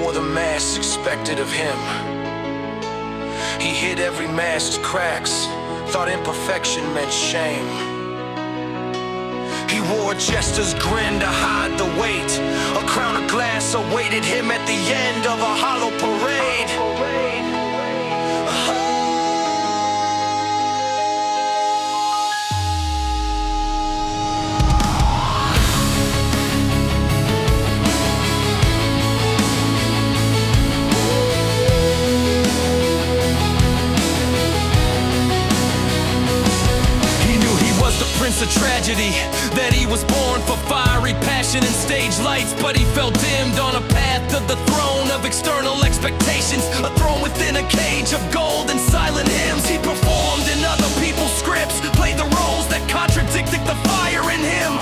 wore the masks expected of him. He hid every mask's cracks, thought imperfection meant shame. He wore a jester's grin to hide the weight. A crown of glass awaited him at the end of a hollow parade. Prince of tragedy, that he was born for fiery passion and stage lights, but he fell dimmed on a path to the throne of external expectations, a throne within a cage of gold and silent hymns. He performed in other people's scripts, played the roles that contradicted the fire in him,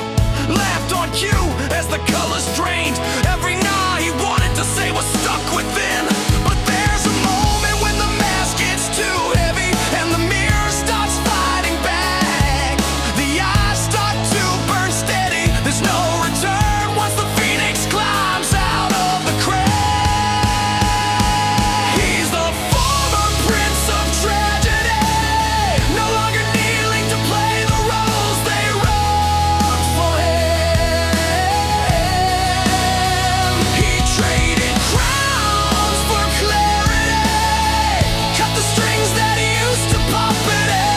laughed on cue as the colors drained. Every nah he wanted to say was stuck within. But there's a moment when the mask gets too heavy and the mirror starts fighting back. There's no return once the phoenix climbs out of the crack. He's the former prince of tragedy, no longer kneeling to play the roles they wrote for him. He traded crowns for clarity, cut the strings that he used to puppet in.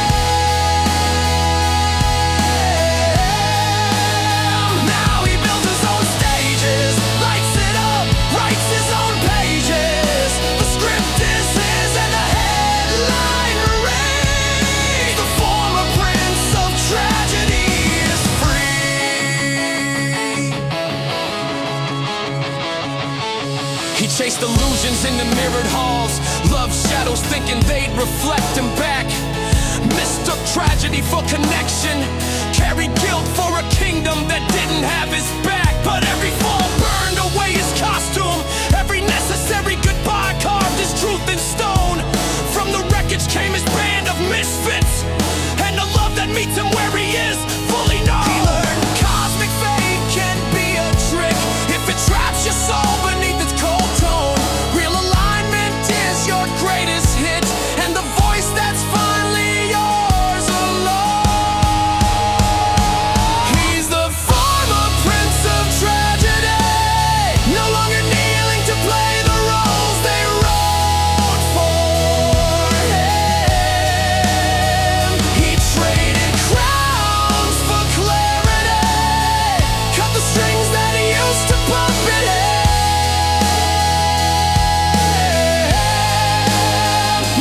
He chased illusions in the mirrored halls, loved shadows thinking they'd reflect him back, mistook tragedy for connection, carried guilt for a kingdom that didn't have his back. But every fall burned away his costume, every necessary goodbye carved his truth in stone. From the wreckage came his band of misfits, and a love that meets him where he is, fully known. He learned cosmic fate can be a trick if it traps your soul beneath its cold tone. Real alignment is your greatest hit, and the voice that's finally yours alone. He's the former prince of tragedy, no longer kneeling to play the roles they wrote for him. He traded crowns for clarity, cut the strings that he used to puppet in.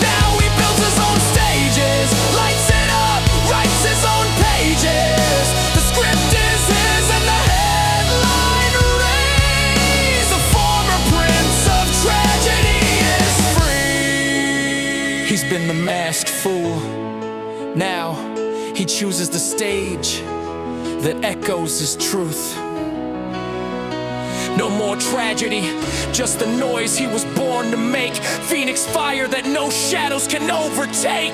Now he builds his own stages, lights it up, writes his own pages. The script is his and the headline reads, the former prince of tragedy is free. He's been the masked fool. Now he chooses the stage that echoes his truth. No more tragedy, just the noise he was born to make. Phoenix fire that no shadows can overtake.